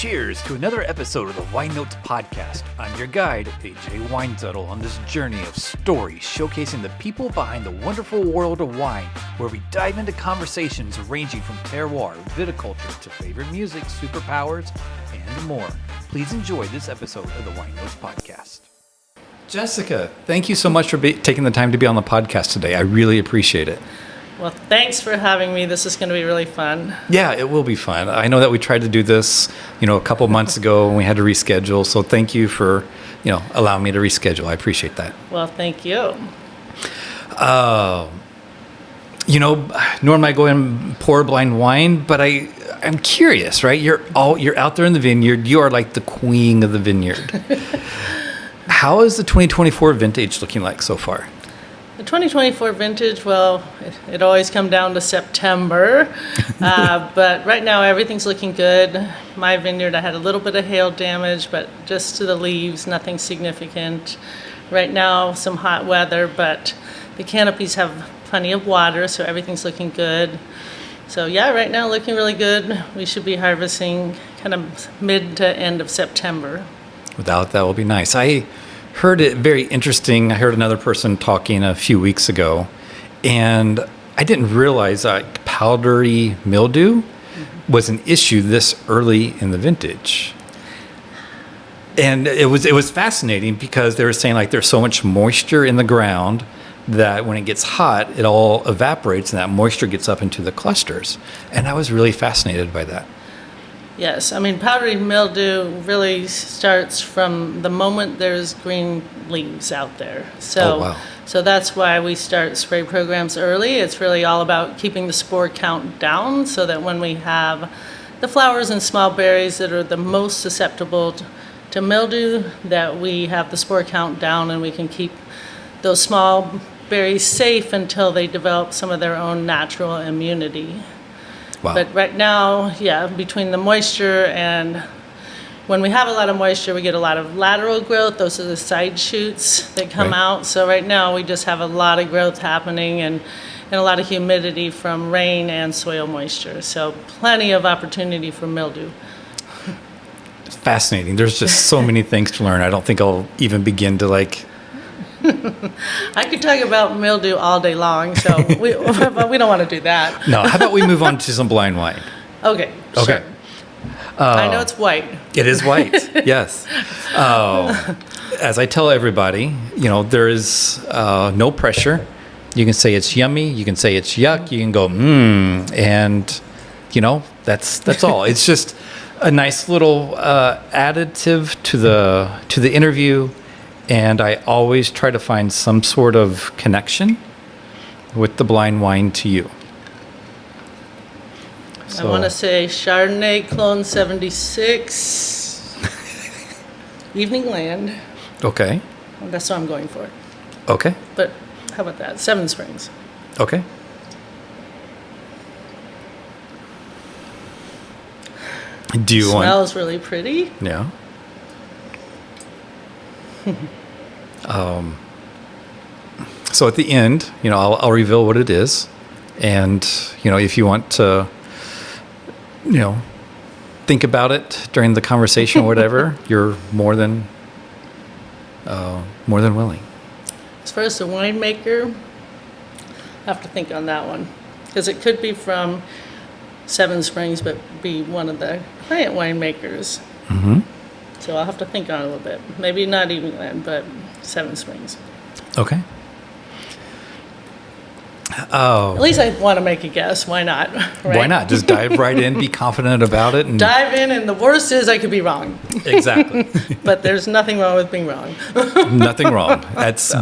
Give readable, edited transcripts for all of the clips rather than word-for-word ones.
cheers to another episode of the Weinnotes Podcast. I'm your guide, AJ Weinzettel, on this journey of stories showcasing the people behind the wonderful world of wine, where we dive into conversations ranging from terroir, viticulture, to favorite music, superpowers, and more. Please enjoy this episode of the Weinnotes Podcast. Jessica, thank you so much for taking the time to be on the podcast today. I really appreciate it. Well, thanks for having me. This is going to be really fun. Yeah, it will be fun. I know that we tried to do this, a couple months ago and we had to reschedule. So thank you for, allowing me to reschedule. I appreciate that. Well, thank you. Normally I go and pour blind wine, but I'm curious, right? You're out there in the vineyard. You are like the queen of the vineyard. How is the 2024 vintage looking like so far? The 2024 vintage, well, it always comes down to September, but right now everything's looking good. My vineyard, I had a little bit of hail damage, but just to the leaves, nothing significant. Right now, some hot weather, but the canopies have plenty of water, so everything's looking good. So yeah, right now looking really good. We should be harvesting kind of mid to end of September. That will be nice. I heard it very interesting. I heard another person talking a few weeks ago, and I didn't realize that powdery mildew was an issue this early in the vintage. And it was fascinating because they were saying like there's so much moisture in the ground that when it gets hot, it all evaporates and that moisture gets up into the clusters. And I was really fascinated by that. Yes, powdery mildew really starts from the moment there's green leaves out there. So that's why we start spray programs early. It's really all about keeping the spore count down so that when we have the flowers and small berries that are the most susceptible to mildew, that we have the spore count down and we can keep those small berries safe until they develop some of their own natural immunity. Wow. But right now, between the moisture and when we have a lot of moisture, we get a lot of lateral growth. Those are the side shoots that come out. So right now, we just have a lot of growth happening and a lot of humidity from rain and soil moisture. So plenty of opportunity for mildew. Fascinating. There's just so many things to learn. I don't think I'll even begin to I could talk about mildew all day long, so but we don't want to do that. No, how about we move on to some blind wine? Okay. Sure. I know it's white. It is white, yes. As I tell everybody, there is no pressure. You can say it's yummy, you can say it's yuck, you can go, and, that's all. It's just a nice little additive to the interview. And I always try to find some sort of connection with the blind wine to you. So, I want to say Chardonnay Clone 76, Evening Land. Okay. That's what I'm going for. Okay. But how about that? Seven Springs. Okay. Do you want? Smells really pretty. Yeah. So at the end, I'll reveal what it is, and if you want to, think about it during the conversation or whatever, you're more than willing. As far as the winemaker, I have to think on that one because it could be from Seven Springs, but be one of the client winemakers. Mm-hmm. So I'll have to think on it a little bit. Maybe not Evening Land, but Seven Springs. Okay. At least I want to make a guess. Why not? Right? Why not? Just dive right in, be confident about it. And dive in, and the worst is I could be wrong. Exactly. But there's nothing wrong with being wrong. Nothing wrong.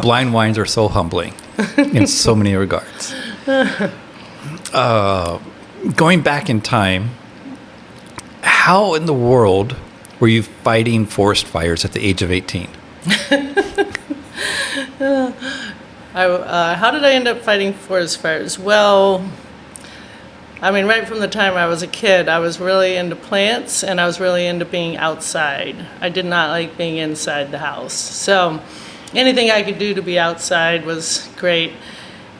Blind wines are so humbling in so many regards. Going back in time, how in the world were you fighting forest fires at the age of 18? How did I end up fighting forest fires? Well, right from the time I was a kid, I was really into plants and I was really into being outside. I did not like being inside the house. So anything I could do to be outside was great.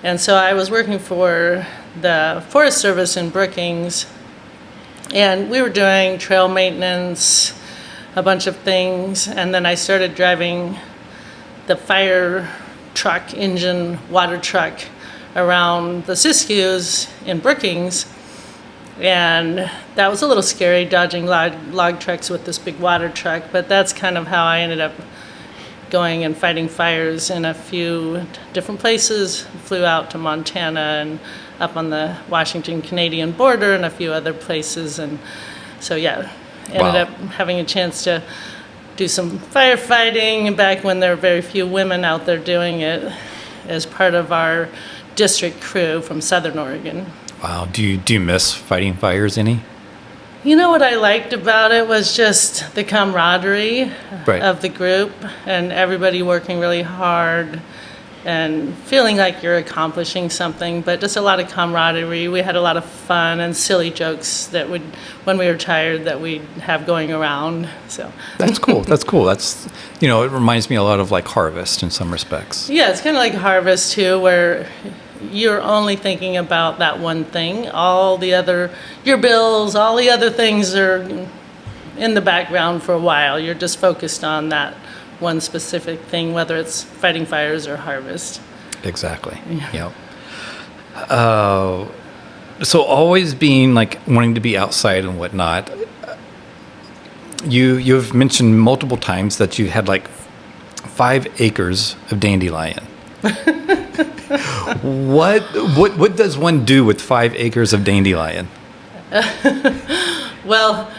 And so I was working for the Forest Service in Brookings And we were doing trail maintenance, a bunch of things, and then I started driving the fire truck, engine, water truck around the Siskiyous in Brookings. And that was a little scary, dodging log trucks with this big water truck, but that's kind of how I ended up going and fighting fires in a few different places. Flew out to Montana and up on the Washington-Canadian border and a few other places. And so, yeah, ended up having a chance to do some firefighting back when there were very few women out there doing it as part of our district crew from Southern Oregon. Wow. Do you miss fighting fires any? You know what I liked about it was just the camaraderie of the group and everybody working really hard and feeling like you're accomplishing something, but just a lot of camaraderie. We had a lot of fun and silly jokes that would, when we were tired, that we'd have going around. So that's cool. That's cool. That's, it reminds me a lot of like Harvest in some respects. Yeah, it's kind of like Harvest too, where you're only thinking about that one thing. All the other, your bills, all the other things are in the background for a while. You're just focused on that one specific thing, whether it's fighting fires or harvest. Exactly. Yeah. So always being like wanting to be outside and whatnot. You've mentioned multiple times that you had like 5 acres of dandelion. What does one do with 5 acres of dandelion? Well,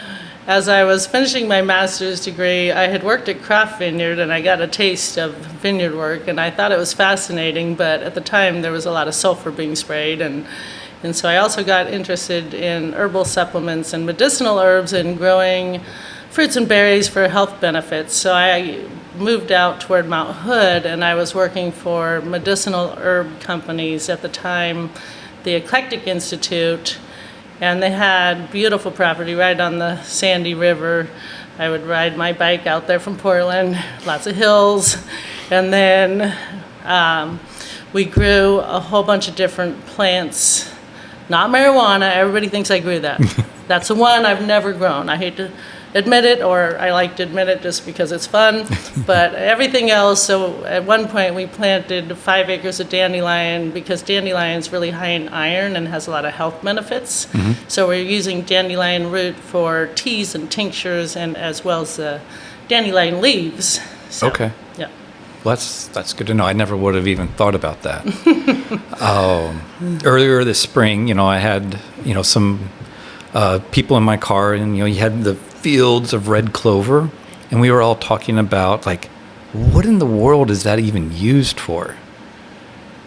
as I was finishing my master's degree, I had worked at Craft Vineyard and I got a taste of vineyard work and I thought it was fascinating, but at the time there was a lot of sulfur being sprayed and so I also got interested in herbal supplements and medicinal herbs and growing fruits and berries for health benefits. So I moved out toward Mount Hood and I was working for medicinal herb companies at the time, the Eclectic Institute, and they had beautiful property right on the Sandy River. I would ride my bike out there from Portland, lots of hills, and then we grew a whole bunch of different plants, not marijuana. Everybody thinks I grew that. That's the one I've never grown. I hate to admit it, or I like to admit it just because it's fun, but everything else. So at one point we planted 5 acres of dandelion because dandelion is really high in iron and has a lot of health benefits. Mm-hmm. So we're using dandelion root for teas and tinctures and as well as the dandelion leaves. So, okay. Yeah. Well, that's good to know. I never would have even thought about that. Earlier this spring, I had, some people in my car and, you had the fields of red clover, and we were all talking about like, what in the world is that even used for?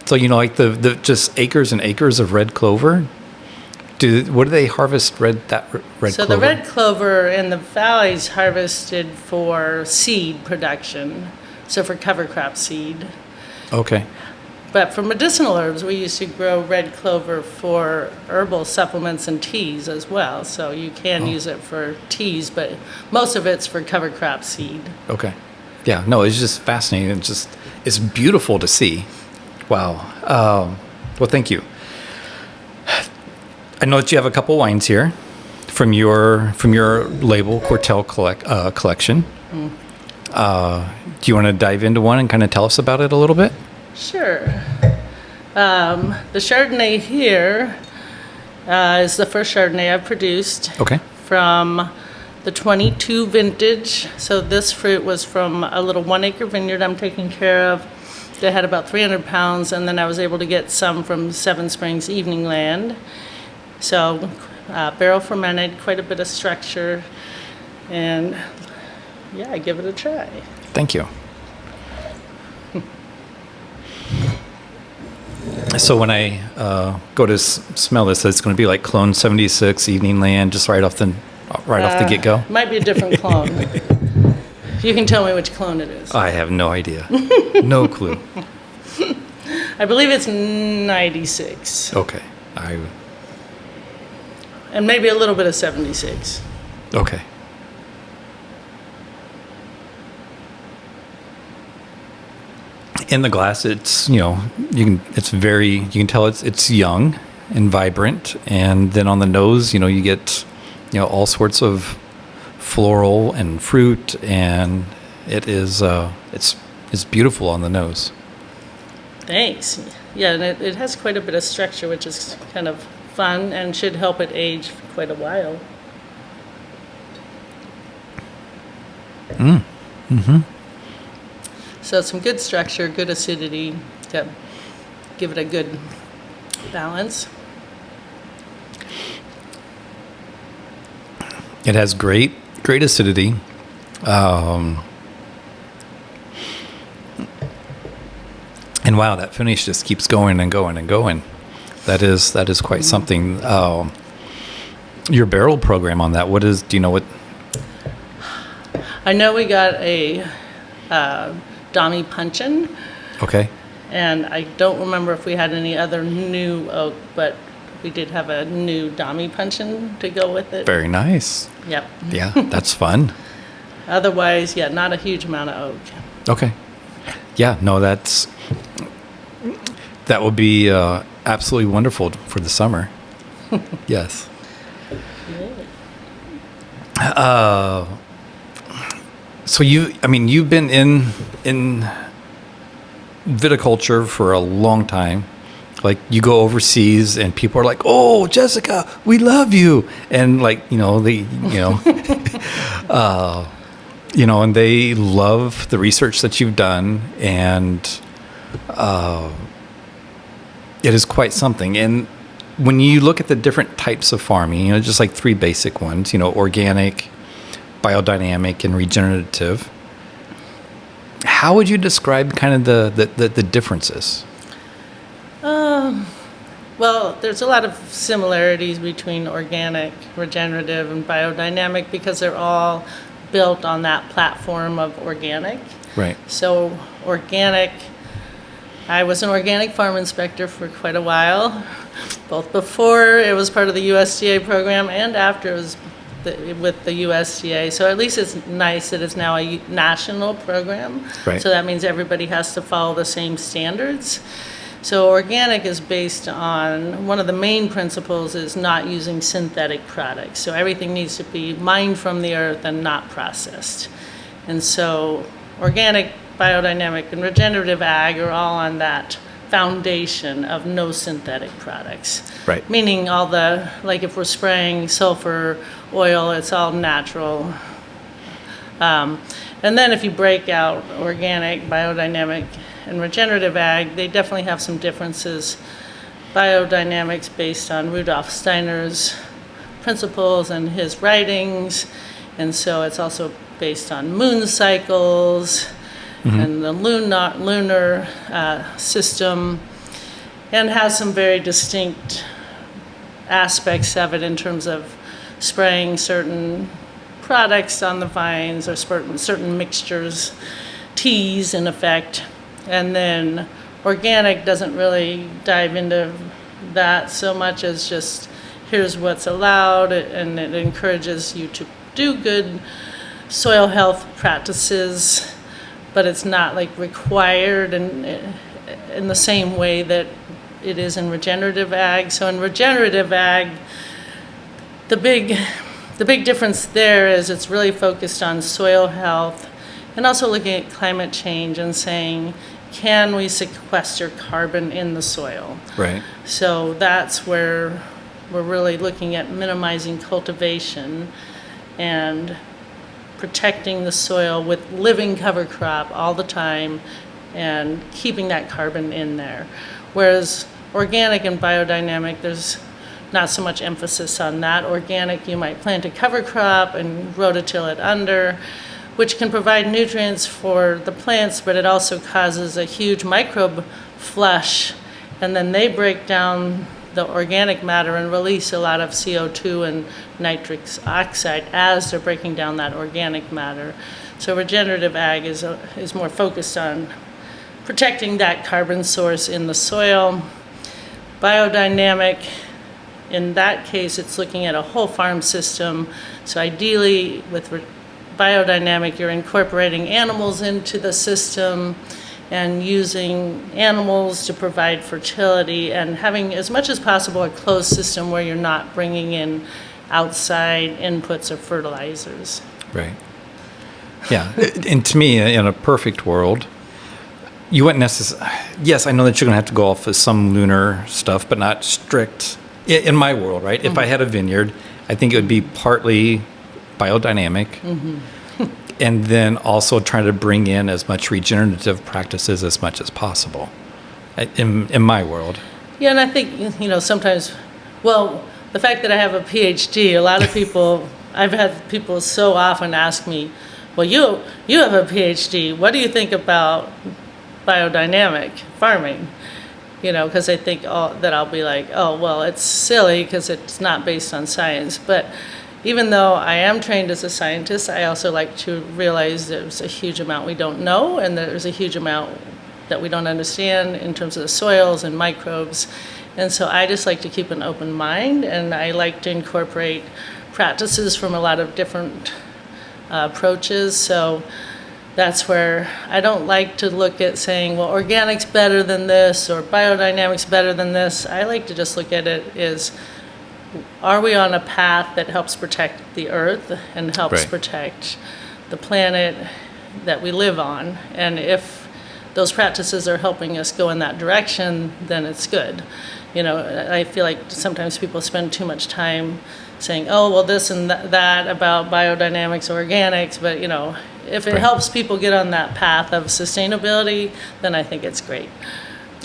So like the just acres and acres of red clover. What do they harvest red clover? So the red clover in the valleys harvested for seed production, so for cover crop seed. Okay. But for medicinal herbs, we used to grow red clover for herbal supplements and teas as well. So you can use it for teas, but most of it's for cover crop seed. Okay. Yeah, no, it's just fascinating. It's beautiful to see. Wow. Well, thank you. I know that you have a couple wines here from your label, Cortell Collection. Mm. Do you want to dive into one and kind of tell us about it a little bit? Sure. The Chardonnay here is the first Chardonnay I've produced. Okay. From the 22 vintage. So this fruit was from a little 1 acre vineyard I'm taking care of. They had about 300 pounds, and then I was able to get some from Seven Springs Evening Land. So barrel fermented, quite a bit of structure, and yeah, I give it a try. Thank you. So when I go to smell this, it's going to be like Clone 76 Evening Land, just right off the get-go? Might be a different clone. You can tell me which clone it is. I have no idea. No clue. I believe it's 96. Okay. And maybe a little bit of 76. Okay. In the glass, it's you can tell it's young and vibrant, and then on the nose, you get all sorts of floral and fruit, and it is it's beautiful on the nose. Thanks. Yeah, and it has quite a bit of structure, which is kind of fun and should help it age for quite a while. So some good structure, good acidity to give it a good balance. It has great acidity. And wow, that finish just keeps going and going and going. That is quite something. Your barrel program on that, do you know what? I know we got a Dami Punchin. Okay. And I don't remember if we had any other new oak, but we did have a new Dami Punchin to go with it. Very nice. Yep. Yeah, that's fun. Otherwise, yeah, not a huge amount of oak. Okay. Yeah, no, that would be absolutely wonderful for the summer. Yes. So you've been in viticulture for a long time. Like, you go overseas and people are like, "Oh, Jessica, we love you," and and they love the research that you've done, and it is quite something. And when you look at the different types of farming, just like 3 basic ones, organic, biodynamic, and regenerative, how would you describe kind of the differences? Well, there's a lot of similarities between organic, regenerative, and biodynamic because they're all built on that platform of organic. Right. So organic, I was an organic farm inspector for quite a while, both before it was part of the USDA program and after it was with the USDA. So at least it's nice that it's now a national program. Right. So that means everybody has to follow the same standards. So organic is based on, one of the main principles is not using synthetic products. So everything needs to be mined from the earth and not processed. And so organic, biodynamic, and regenerative ag are all on that foundation of no synthetic products. Right. Meaning all the, like if we're spraying sulfur oil, it's all natural. And then if you break out organic, biodynamic, and regenerative ag, they definitely have some differences. Biodynamics based on Rudolf Steiner's principles and his writings, and so it's also based on moon cycles and the lunar system, and has some very distinct aspects of it in terms of spraying certain products on the vines or certain mixtures, teas in effect. And then organic doesn't really dive into that so much as just here's what's allowed, and it encourages you to do good soil health practices, but it's not like required in the same way that it is in regenerative ag. So in regenerative ag, the big difference there is it's really focused on soil health and also looking at climate change and saying, can we sequester carbon in the soil? Right. So that's where we're really looking at minimizing cultivation and protecting the soil with living cover crop all the time and keeping that carbon in there. Whereas organic and biodynamic, there's not so much emphasis on that. Organic, you might plant a cover crop and rototill it under, which can provide nutrients for the plants, but it also causes a huge microbe flush, and then they break down the organic matter and release a lot of CO2 and nitric oxide as they're breaking down that organic matter. So regenerative ag is more focused on protecting that carbon source in the soil. Biodynamic, in that case, it's looking at a whole farm system. So ideally, with biodynamic, you're incorporating animals into the system and using animals to provide fertility and having as much as possible a closed system where you're not bringing in outside inputs or fertilizers. Right. Yeah. And to me, in a perfect world, you wouldn't necessarily... Yes, I know that you're going to have to go off of some lunar stuff, but not strict. In my world, right? If I had a vineyard, I think it would be partly biodynamic, and then also trying to bring in as much regenerative practices as much as possible in my world. Yeah, and I think, sometimes, well, the fact that I have a PhD, a lot of people, I've had people so often ask me, well, you have a PhD, what do you think about biodynamic farming? Because they think that I'll be like, oh, well, it's silly because it's not based on science. But even though I am trained as a scientist, I also like to realize there's a huge amount we don't know, and there's a huge amount that we don't understand in terms of the soils and microbes. And so I just like to keep an open mind, and I like to incorporate practices from a lot of different approaches. So that's where I don't like to look at saying, well, organic's better than this or biodynamic's better than this. I like to just look at it as, are we on a path that helps protect the earth and helps protect the planet that we live on? And if those practices are helping us go in that direction, then it's good. I feel like sometimes people spend too much time saying, oh, well, this and that about biodynamics or organics, but, if it helps people get on that path of sustainability, then I think it's great.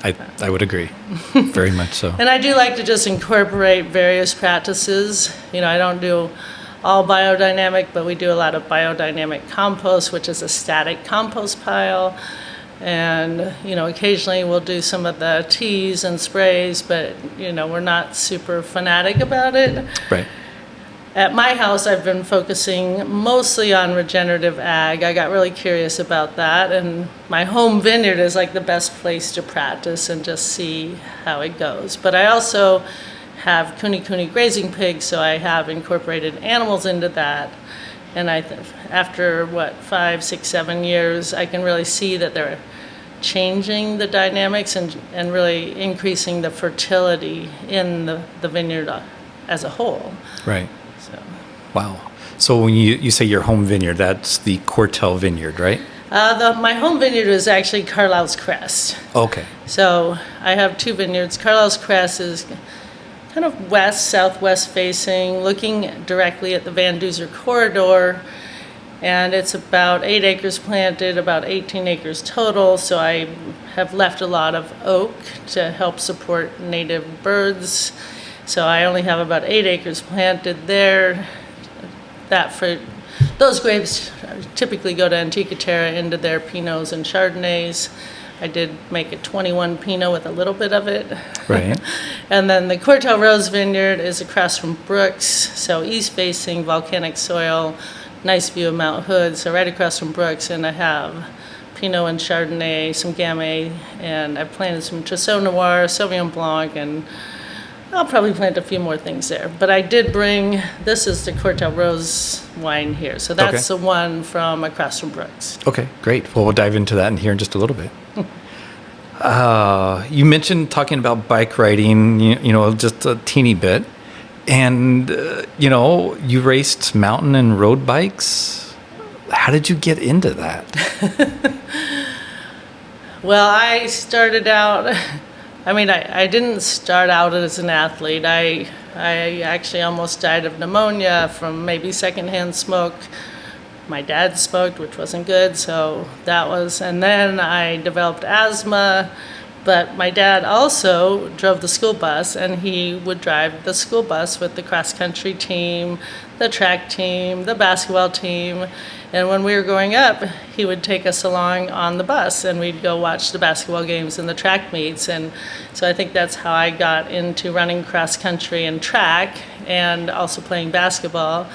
I would agree, very much so. And I do like to just incorporate various practices. I don't do all biodynamic, but we do a lot of biodynamic compost, which is a static compost pile. And, occasionally we'll do some of the teas and sprays, but, we're not super fanatic about it. Right. At my house, I've been focusing mostly on regenerative ag. I got really curious about that, and my home vineyard is like the best place to practice and just see how it goes. But I also have kuni grazing pigs, so I have incorporated animals into that. And after 5, 6, 7 years, I can really see that they're changing the dynamics and really increasing the fertility in the vineyard as a whole. Right. Wow. So when you say your home vineyard, that's the Cortell Vineyard, right? My home vineyard is actually Carlisle's Crest. Okay. So I have 2 vineyards. Carlisle's Crest is kind of southwest facing, looking directly at the Van Duzer corridor. And it's about 8 acres planted, about 18 acres total. So I have left a lot of oak to help support native birds. So I only have about 8 acres planted there. Those grapes typically go to Antiqua Terra into their Pinots and Chardonnays. I did make a 21 Pinot with a little bit of it. Right. And then the Cortell Rose Vineyard is across from Brooks, so east-facing volcanic soil, nice view of Mount Hood, so right across from Brooks. And I have Pinot and Chardonnay, some Gamay, and I planted some Trousseau Noir, Sauvignon Blanc, and I'll probably plant a few more things there. But I did this is the Cortell Rose wine here. So that's the one from across from Brooks. Okay, great. Well, we'll dive into that in here in just a little bit. You mentioned talking about bike riding, just a teeny bit. And, you raced mountain and road bikes. How did you get into that? Well, I started out... I didn't start out as an athlete. I actually almost died of pneumonia from maybe secondhand smoke. My dad smoked, which wasn't good, so and then I developed asthma, but my dad also drove the school bus, and he would drive the school bus with the cross-country team, the track team, the basketball team. And when we were growing up, he would take us along on the bus, and we'd go watch the basketball games and the track meets. And so I think that's how I got into running cross country and track, and also playing basketball,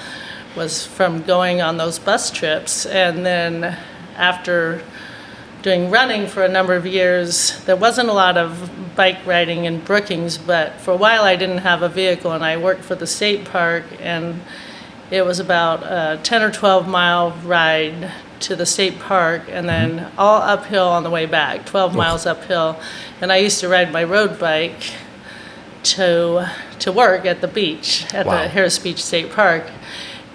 was from going on those bus trips. And then after doing running for a number of years, there wasn't a lot of bike riding in Brookings, but for a while I didn't have a vehicle, and I worked for the state park, and it was about a 10 or 12 mile ride to the state park, and then all uphill on the way back, 12 miles uphill. And I used to ride my road bike to to work at the beach, at Wow. the Harris Beach State Park.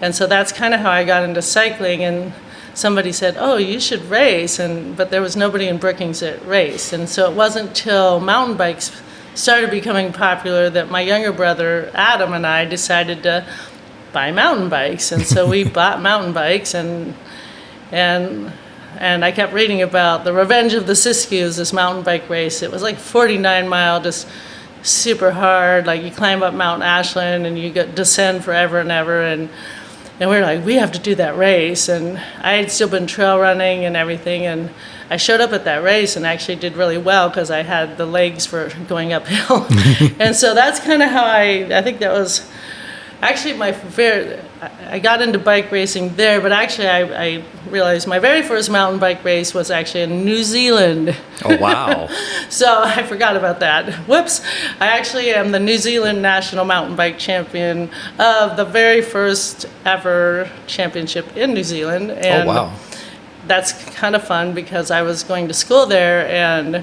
And so that's kind of how I got into cycling. And somebody said, oh, you should race. But there was nobody in Brookings that raced. And so it wasn't till mountain bikes started becoming popular that my younger brother, Adam, and I decided to buy mountain bikes. And so we bought mountain bikes, and I kept reading about the Revenge of the Siskiyous, this mountain bike race. It was like 49 mile, just super hard. Like you climb up Mount Ashland and you descend forever and ever. And we were like, we have to do that race. And I had still been trail running and everything. And I showed up at that race and actually did really well because I had the legs for going uphill. And so that's kind of how I think that was actually I got into bike racing there, but actually I realized my very first mountain bike race was actually in New Zealand. Oh, wow. So I forgot about that. Whoops. I actually am the New Zealand National Mountain Bike Champion of the very first ever championship in New Zealand. And oh, wow. That's kind of fun because I was going to school there, and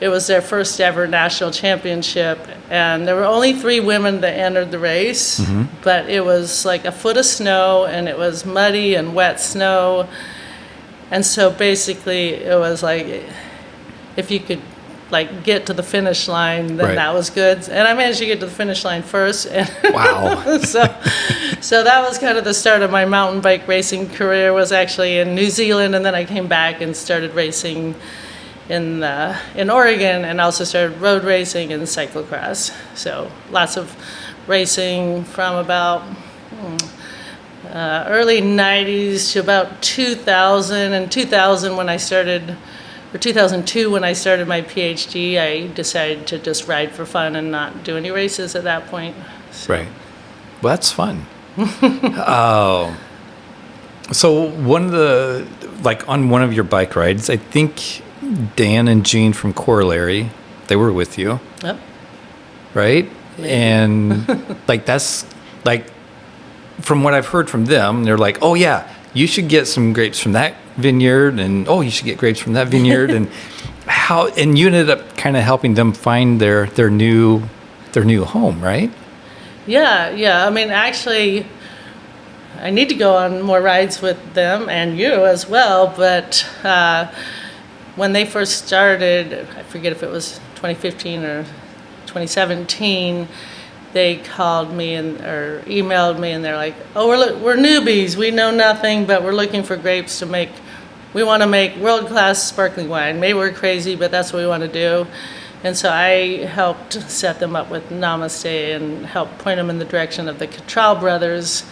it was their first ever national championship, and there were only 3 women that entered the race, but it was like a foot of snow, and it was muddy and wet snow. And so basically it was like, if you could like get to the finish line, then that was good. And I managed to get to the finish line first. And wow. So that was kind of the start of my mountain bike racing career, was actually in New Zealand, and then I came back and started racing in Oregon, and also started road racing and cyclocross. So lots of racing from about early 90s to about 2000. And 2000 when I started, or 2002 when I started my PhD, I decided to just ride for fun and not do any races at that point. So. Right. Well, that's fun. So one of the, like on one of your bike rides, I think Dan and Jean from Corollary, they were with you. Yep. Right? And like that's like from what I've heard from them, they're like, oh yeah, you should get some grapes from that vineyard, and oh, you should get grapes from that vineyard. And you ended up kind of helping them find their new home, right? Yeah. I mean, actually, I need to go on more rides with them and you as well, but when they first started, I forget if it was 2015 or 2017, they called me or emailed me, and they're like, oh, we're newbies. We know nothing, but we're looking for grapes to make. We want to make world-class sparkling wine. Maybe we're crazy, but that's what we want to do. And so I helped set them up with Namaste and helped point them in the direction of the Cortell brothers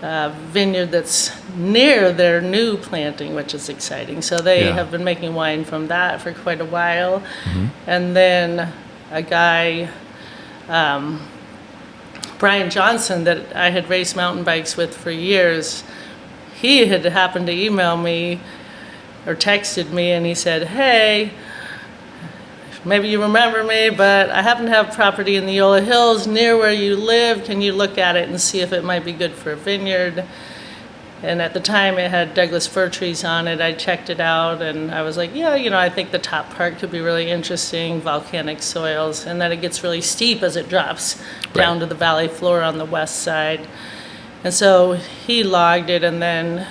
vineyard that's near their new planting, which is exciting. So they have been making wine from that for quite a while. Mm-hmm. And then a guy, Brian Johnson, that I had raced mountain bikes with for years, he had happened to email me or texted me, and he said, hey, maybe you remember me, but I happen to have property in the Yola Hills near where you live. Can you look at it and see if it might be good for a vineyard? And at the time it had Douglas fir trees on it. I checked it out, and I was like, yeah, I think the top part could be really interesting, volcanic soils, and then it gets really steep as it drops down to the valley floor on the west side. And so he logged it, and then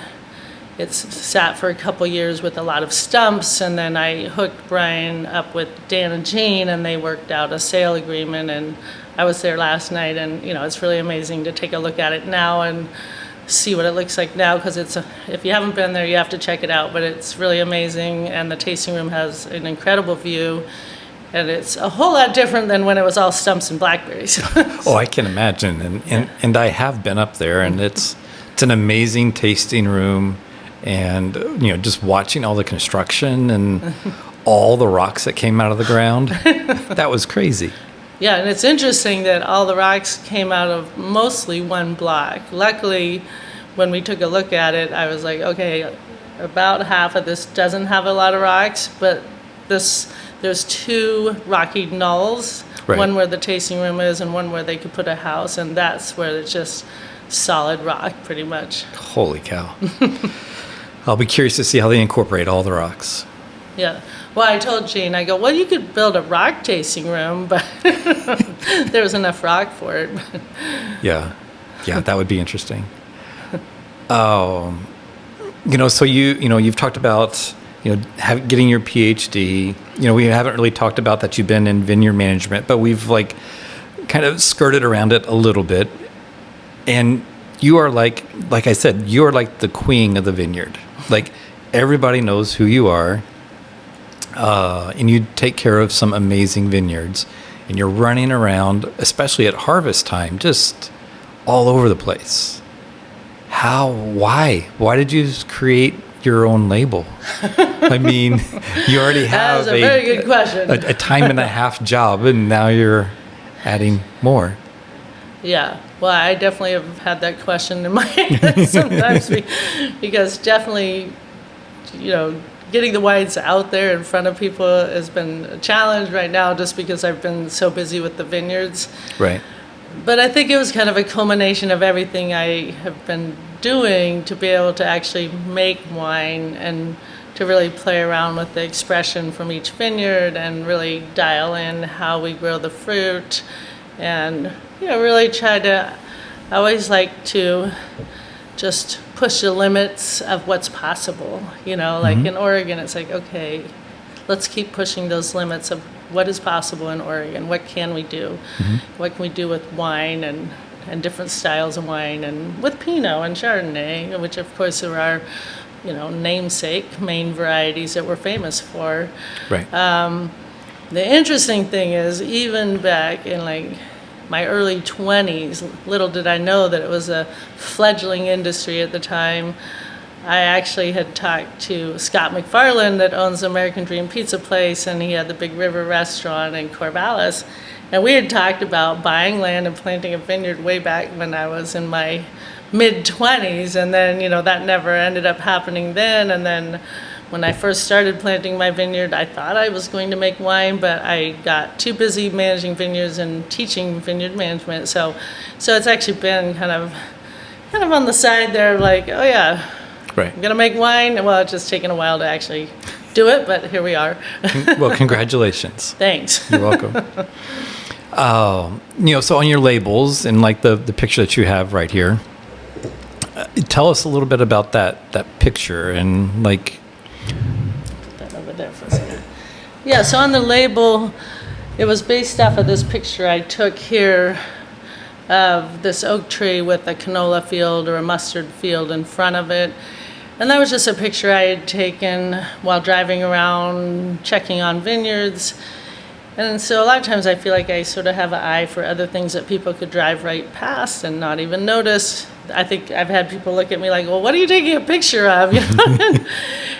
it sat for a couple years with a lot of stumps, and then I hooked Brian up with Dan and Jean, and they worked out a sale agreement, and I was there last night, and it's really amazing to take a look at it now and see what it looks like now, because if you haven't been there, you have to check it out, but it's really amazing, and the tasting room has an incredible view, and it's a whole lot different than when it was all stumps and blackberries. Oh, I can imagine, and I have been up there, and it's an amazing tasting room. And, just watching all the construction and all the rocks that came out of the ground, that was crazy. Yeah, and it's interesting that all the rocks came out of mostly one block. Luckily, when we took a look at it, I was like, okay, about half of this doesn't have a lot of rocks, but there's 2 rocky knolls, one where the tasting room is and one where they could put a house, and that's where it's just solid rock, pretty much. Holy cow. I'll be curious to see how they incorporate all the rocks. Yeah. Well, I told Gene, I go, well, you could build a rock tasting room, but there was enough rock for it. Yeah. Yeah, that would be interesting. So you've talked about, getting your PhD. We haven't really talked about that you've been in vineyard management, but we've kind of skirted around it a little bit. And you are like I said, you are like the queen of the vineyard. Everybody knows who you are. And you take care of some amazing vineyards, and you're running around, especially at harvest time, just all over the place. Why did you create your own label? I mean, you already have a very good question. a time and a half job, and now you're adding more. Yeah, well, I definitely have had that question in my head sometimes because definitely, getting the wines out there in front of people has been a challenge right now just because I've been so busy with the vineyards. Right. But I think it was kind of a culmination of everything I have been doing to be able to actually make wine and to really play around with the expression from each vineyard and really dial in how we grow the fruit and, really try to, I always like to just push the limits of what's possible. Mm-hmm. In Oregon, it's okay, let's keep pushing those limits of what is possible in Oregon. What can we do? Mm-hmm. What can we do with wine and different styles of wine and with Pinot and Chardonnay, which of course are our, namesake main varieties that we're famous for. Right. The interesting thing is even back in my early 20s, little did I know that it was a fledgling industry at the time. I actually had talked to Scott McFarland that owns the American Dream Pizza Place, and he had the Big River Restaurant in Corvallis. And we had talked about buying land and planting a vineyard way back when I was in my mid-20s. And then, that never ended up happening then. And then when I first started planting my vineyard, I thought I was going to make wine, but I got too busy managing vineyards and teaching vineyard management. So it's actually been kind of on the side there, oh yeah, right. I'm going to make wine. Well, it's just taken a while to actually do it, but here we are. Well, congratulations. Thanks. You're welcome. So on your labels and the picture that you have right here, tell us a little bit about that picture and Put that over there for a second. Yeah, so on the label, it was based off of this picture I took here of this oak tree with a canola field or a mustard field in front of it. And that was just a picture I had taken while driving around, checking on vineyards. And so a lot of times I feel like I sort of have an eye for other things that people could drive right past and not even notice. I think I've had people look at me like, well, what are you taking a picture of?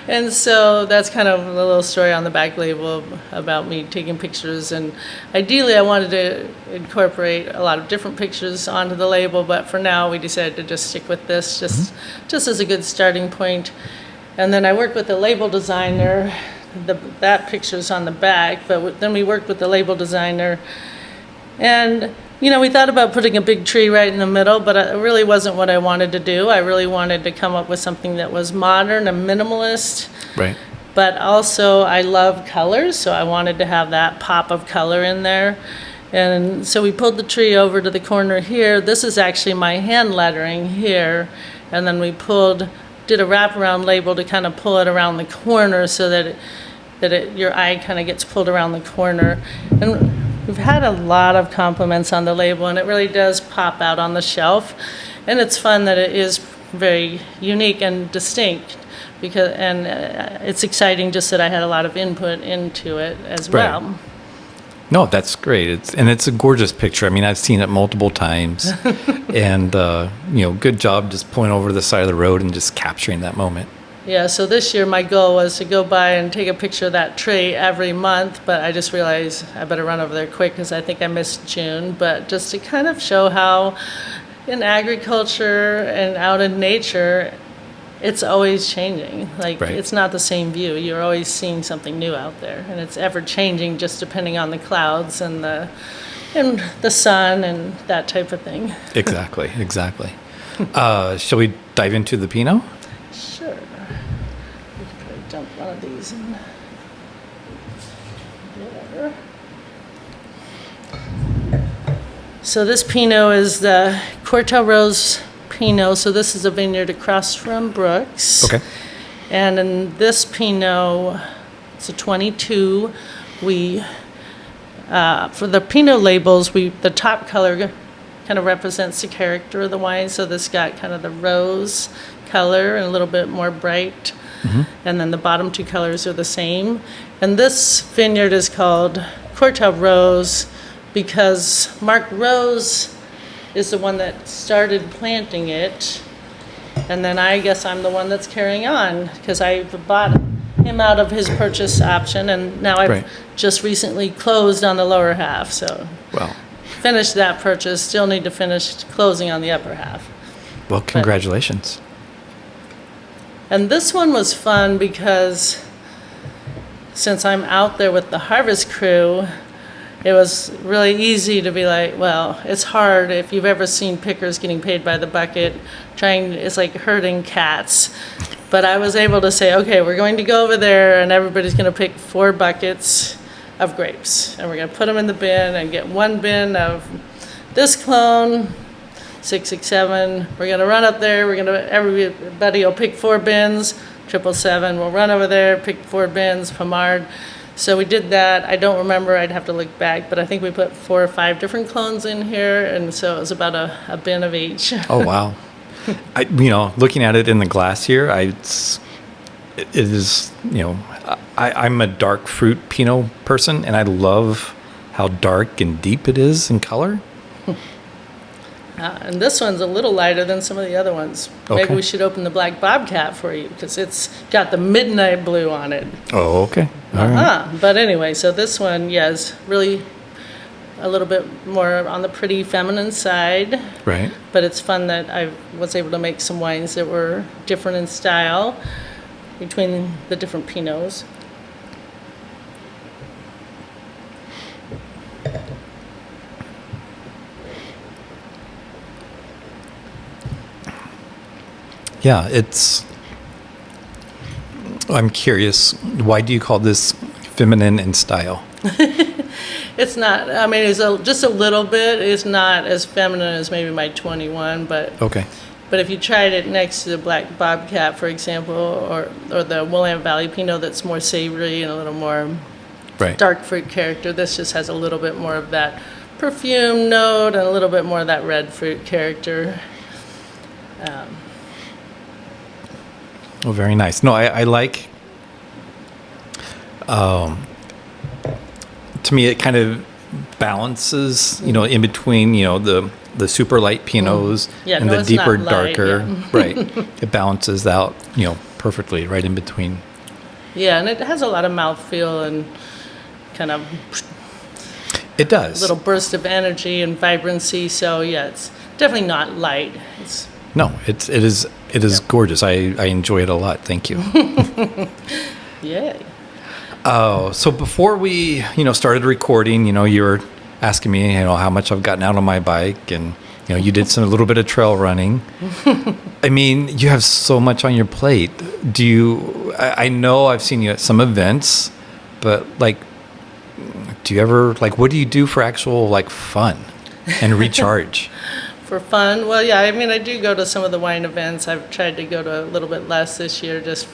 And so that's kind of a little story on the back label about me taking pictures. And ideally, I wanted to incorporate a lot of different pictures onto the label, but for now, we decided to just stick with this, just as a good starting point. And then I worked with a label designer. That picture's on the back, but then we worked with the label designer. And we thought about putting a big tree right in the middle, but it really wasn't what I wanted to do. I really wanted to come up with something that was modern and minimalist. Right. But also, I love colors, so I wanted to have that pop of color in there. And so we pulled the tree over to the corner here. This is actually my hand lettering here. And then we did a wraparound label to kind of pull it around the corner so that your eye kind of gets pulled around the corner. And we've had a lot of compliments on the label, and it really does pop out on the shelf. And it's fun that it is very unique and distinct, and it's exciting just that I had a lot of input into it as well. Right. No, that's great. It's a gorgeous picture. I mean, I've seen it multiple times, and good job just pulling over to the side of the road and just capturing that moment. Yeah, so this year my goal was to go by and take a picture of that tree every month, but I just realized I better run over there quick because I think I missed June. But just to kind of show how in agriculture and out in nature, it's always changing. Right. It's not the same view. You're always seeing something new out there, and it's ever changing just depending on the clouds and the sun and that type of thing. Exactly. Shall we dive into the Pinot? Sure. We could probably dump one of these in. So this Pinot is the Cortell Rose Pinot. So this is a vineyard across from Brooks. Okay. And in this Pinot, it's a 22. We for the Pinot labels, the top color kind of represents the character of the wine. So this got kind of the rose color and a little bit more bright. Mm-hmm. And then the bottom two colors are the same. And this vineyard is called Cortell Rose because Mark Rose is the one that started planting it. And then I guess I'm the one that's carrying on because I bought him out of his purchase option, and now I've just recently closed on the lower half. So finished that purchase, still need to finish closing on the upper half. Well, congratulations. And this one was fun because since I'm out there with the harvest crew, it was really easy to be like, well, it's hard if you've ever seen pickers getting paid by the bucket, it's like herding cats. But I was able to say, okay, we're going to go over there and everybody's going to pick 4 buckets of grapes. And we're going to put them in the bin and get 1 bin of this clone, 667. We're going to run up there. Everybody will pick 4 bins, 777. We'll run over there, pick 4 bins, Pomard. So we did that. I don't remember. I'd have to look back. But I think we put 4 or 5 different clones in here. And so it was about a bin of each. Oh, wow. Looking at it in the glass here, it is, I'm a dark fruit Pinot person, and I love how dark and deep it is in color. And this one's a little lighter than some of the other ones. Okay. Maybe we should open the Black Bobcat for you because it's got the midnight blue on it. Oh, okay. All right. But anyway, so this one, is really a little bit more on the pretty feminine side. Right. But it's fun that I was able to make some wines that were different in style between the different Pinots. Yeah, I'm curious, why do you call this feminine in style? It's not, it's just a little bit. It's not as feminine as maybe my 21, but okay. But if you tried it next to the Black Bobcat, for example, or the Willamette Valley Pinot that's more savory and a little more dark fruit character, this just has a little bit more of that perfume note and a little bit more of that red fruit character. Oh, very nice. No, I like, to me, it kind of balances, in between, the super light Pinots and the deeper, darker. Right. It balances out, perfectly right in between. Yeah, and it has a lot of mouthfeel and kind of... It does. A little burst of energy and vibrancy. So, it's definitely not light. No, it is gorgeous. I enjoy it a lot. Thank you. Yay. Oh, so before we, started recording, you were asking me, how much I've gotten out on my bike, and you did a little bit of trail running. You have so much on your plate. I know I've seen you at some events, but do you ever what do you do for actual fun and recharge? For fun? Well, yeah, I do go to some of the wine events. I've tried to go to a little bit less this year just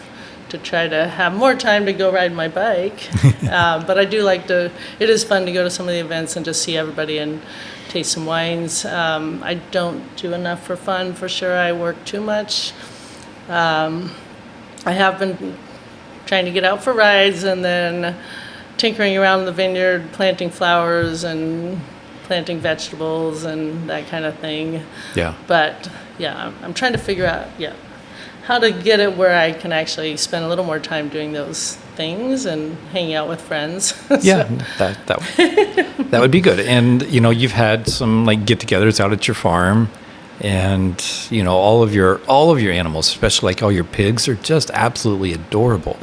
to try to have more time to go ride my bike. But I do it is fun to go to some of the events and just see everybody and taste some wines. I don't do enough for fun, for sure. I work too much. I have been trying to get out for rides and then tinkering around the vineyard, planting flowers and planting vegetables and that kind of thing. Yeah. But I'm trying to figure out how to get it where I can actually spend a little more time doing those things and hanging out with friends. Yeah, that would be good. And you've had some get-togethers out at your farm, and all of your animals, especially all your pigs, are just absolutely adorable.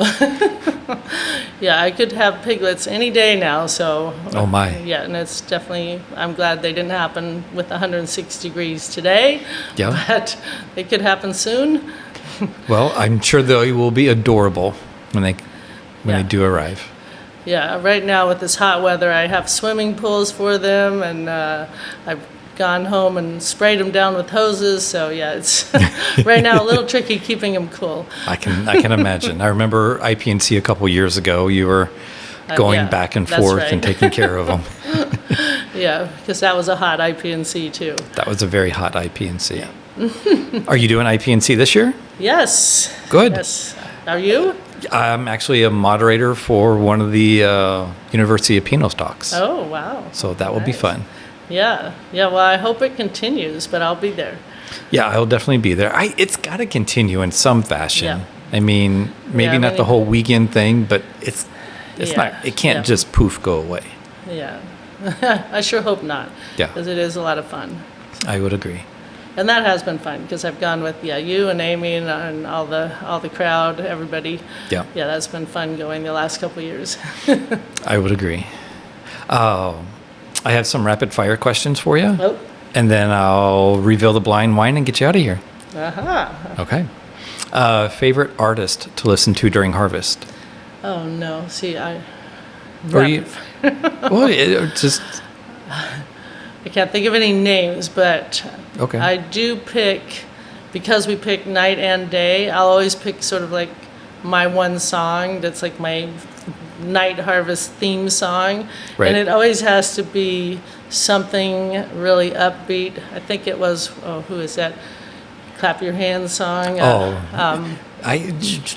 Yeah, I could have piglets any day now, so... Oh, my. Yeah, and it's definitely... I'm glad they didn't happen with 106 degrees today. Yeah. But they could happen soon. Well, I'm sure they will be adorable when they do arrive. Yeah, right now with this hot weather, I have swimming pools for them, and I've gone home and sprayed them down with hoses. So yeah, it's right now a little tricky keeping them cool. I can imagine. I remember IPNC a couple years ago. You were going back and forth and taking care of them. Yeah, because that was a hot IPNC too. That was a very hot IPNC. Yeah. Are you doing IPNC this year? Yes. Good. Yes. Are you? I'm actually a moderator for one of the University of Pinot talks. Oh, wow. So that will be fun. Yeah. Yeah, well, I hope it continues, but I'll be there. Yeah, I'll definitely be there. It's got to continue in some fashion. Yeah. I mean, maybe not the whole weekend thing, but it's not. It can't just poof go away. Yeah. I sure hope not. Yeah. Because it is a lot of fun. I would agree. And that has been fun because I've gone with you and Amy and all the crowd, everybody. Yeah. Yeah, that's been fun going the last couple of years. I would agree. I have some rapid fire questions for you. Oh. And then I'll reveal the blind wine and get you out of here. Aha. Okay. Favorite artist to listen to during harvest? Oh no! See, Well, just. I can't think of any names, but okay. I do pick, because we pick night and day. I'll always pick sort of like my one song that's like my night harvest theme song, right. And it always has to be something really upbeat. I think it was who is that? Clap Your Hands song. I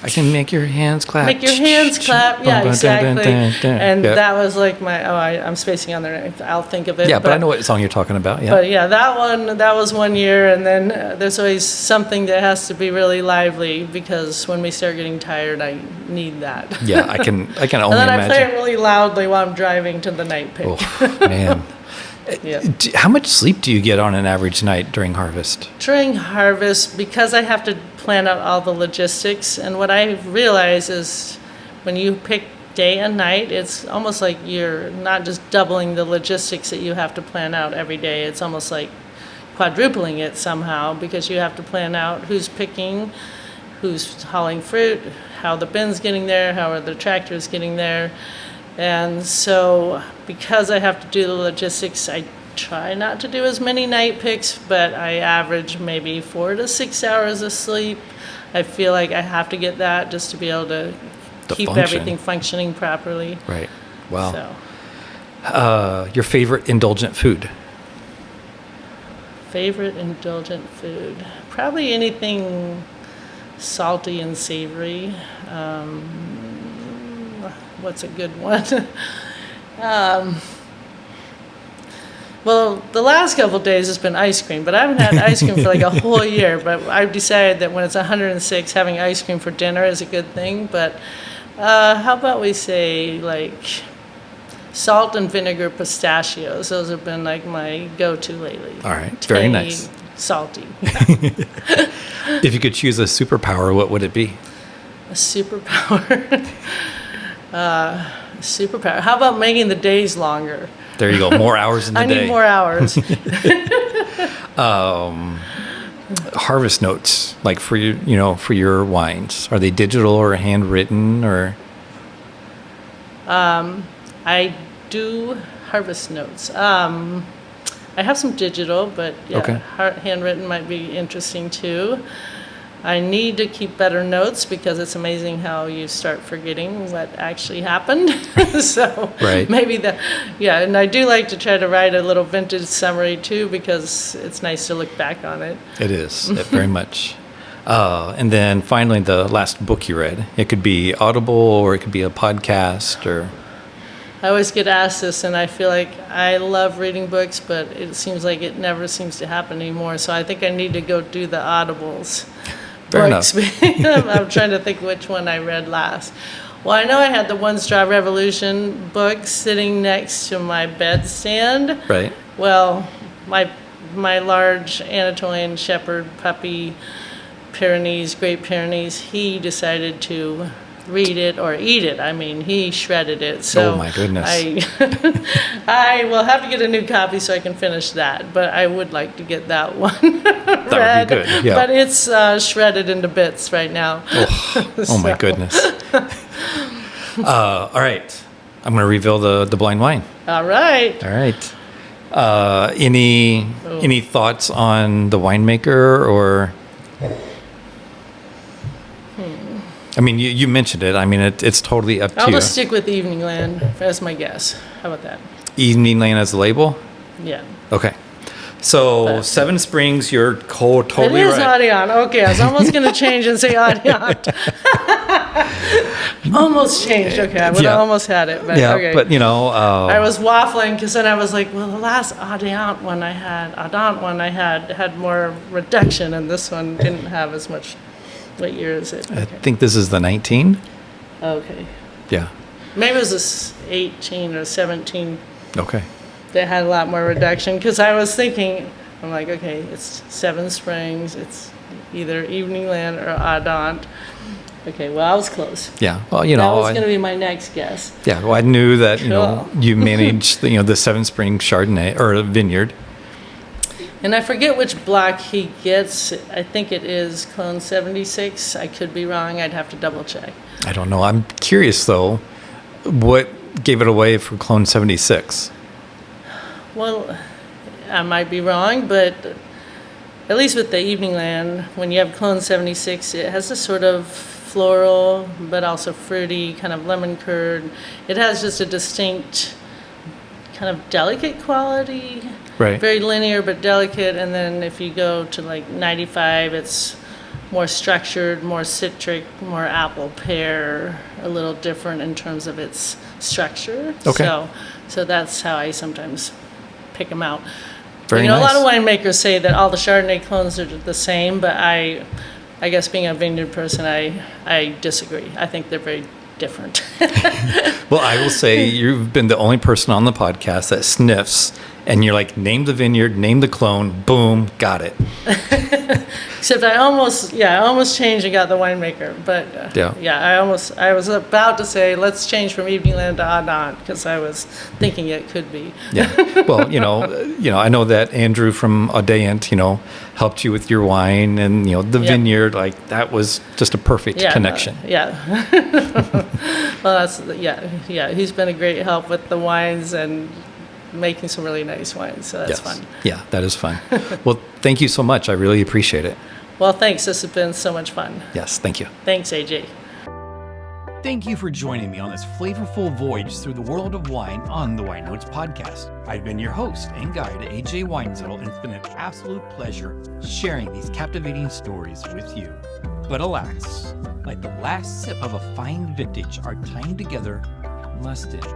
can make your hands clap. Make your hands clap. Yeah, exactly. And that was like I'm spacing on there. I'll think of it. Yeah, but I know what song you're talking about. Yeah. But yeah, that was one year, and then there's always something that has to be really lively because when we start getting tired, I need that. Yeah, I can only imagine. And then I play it really loudly while I'm driving to the night pick. Oh, man. Yeah. How much sleep do you get on an average night during harvest? During harvest, because I have to plan out all the logistics, and what I realize is when you pick day and night, it's almost like you're not just doubling the logistics that you have to plan out every day. It's almost like quadrupling it somehow because you have to plan out who's picking, who's hauling fruit, how the bin's getting there, how are the tractors getting there. And so because I have to do the logistics, I try not to do as many night picks, but I average maybe 4 to 6 hours of sleep. I feel like I have to get that just to be able to keep everything functioning properly. Right. Wow. So. Your favorite indulgent food? Favorite indulgent food? Probably anything salty and savory. What's a good one? Well, the last couple of days has been ice cream, but I haven't had ice cream for like a whole year. But I've decided that when it's 106, having ice cream for dinner is a good thing. But how about we say like salt and vinegar pistachios? Those have been like my go-to lately. All right, very nice. Salty. If you could choose a superpower, what would it be? A superpower. Superpower. How about making the days longer? There you go. More hours in the day. I need more hours. Harvest notes, like for your wines, are they digital or handwritten or? I do harvest notes. I have some digital, but handwritten might be interesting too. I need to keep better notes because it's amazing how you start forgetting what actually happened. So maybe and I do like to try to write a little vintage summary too because it's nice to look back on it. It is, very much. And then finally, the last book you read. It could be Audible or it could be a podcast or... I always get asked this, and I feel like I love reading books, but it seems like it never seems to happen anymore. So I think I need to go do the Audibles. Fair enough. I'm trying to think which one I read last. Well, I know I had the One Straw Revolution book sitting next to my bedstand. Right. Well, my large Anatolian Shepherd puppy, Great Pyrenees, he decided to read it or eat it. I mean, he shredded it. So oh my goodness. I will have to get a new copy so I can finish that. But I would like to get that one that read. Would be good. Yeah. But it's shredded into bits right now. Oh my goodness. All right. I'm going to reveal the blind wine. All right. All right. Any thoughts on the winemaker or? I mean, you mentioned it. I mean, it's totally up to you. I'll just stick with Evening Land as my guess. How about that? Evening Land as the label? Yeah. Okay. So, Seven Springs, you're totally right. It is right. Adiant. Okay, I was almost going to change and say Adiant. Almost changed. Okay, I would have almost had it. But okay. But I was waffling because then I was like, well, the last Adiant one I had more reduction, and this one didn't have as much. What year is it? Okay. I think this is the 19. Okay. Yeah. Maybe it was 18 or 17. Okay. They had a lot more reduction because I was thinking, I'm like, okay, it's Seven Springs, it's either Evening Land or Adiant. Okay, well, I was close. Yeah, well, that was going to be my next guess. Yeah, well, I knew that Cool. you managed the Seven Springs Chardonnay or Vineyard. And I forget which block he gets. I think it is Clone 76. I could be wrong. I'd have to double check. I don't know. I'm curious though, what gave it away for Clone 76? Well, I might be wrong, but at least with the Evening Land, when you have Clone 76, it has this sort of floral, but also fruity, kind of lemon curd. It has just a distinct kind of delicate quality. Right. Very linear, but delicate. And then if you go to like 95, it's more structured, more citric, more apple pear, a little different in terms of its structure. Okay. So that's how I sometimes pick them out. Very nice. A lot of winemakers say that all the Chardonnay clones are the same, but I guess being a vineyard person, I disagree. I think they're very different. Well, I will say you've been the only person on the podcast that sniffs and you're like, name the vineyard, name the clone, boom, got it. Except I almost changed and got the winemaker. But I was about to say, let's change from Evening Land to Adiant because I was thinking it could be. Yeah. Well, I know that Andrew from Adiant, helped you with your wine and, the vineyard, like that was just a perfect connection. Well, he's been a great help with the wines and making some really nice wines, so that's fun. Yeah, that is fun. Well, thank you so much. I really appreciate it. Well, thanks. This has been so much fun. Yes, thank you. Thanks, AJ. Thank you for joining me on this flavorful voyage through the world of wine on the Weinnotes Podcast. I've been your host and guide, AJ Weinzettel, and it's been an absolute pleasure sharing these captivating stories with you. But alas, like the last sip of a fine vintage, our time together must end.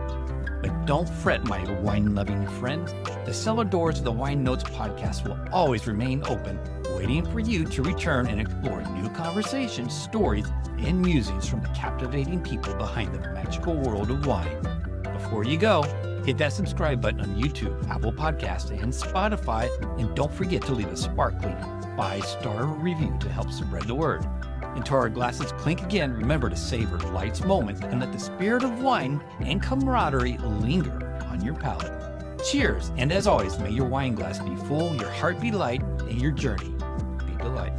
But don't fret, my wine-loving friend. The cellar doors of the Weinnotes Podcast will always remain open, waiting for you to return and explore new conversations, stories, and musings from the captivating people behind the magical world of wine. Before you go, hit that subscribe button on YouTube, Apple Podcasts, and Spotify, and don't forget to leave a sparkling 5-star review to help spread the word. Until our glasses clink again, remember to savor life's moments and let the spirit of wine and camaraderie linger on your palate. Cheers, and as always, may your wine glass be full, your heart be light, and your journey be delight.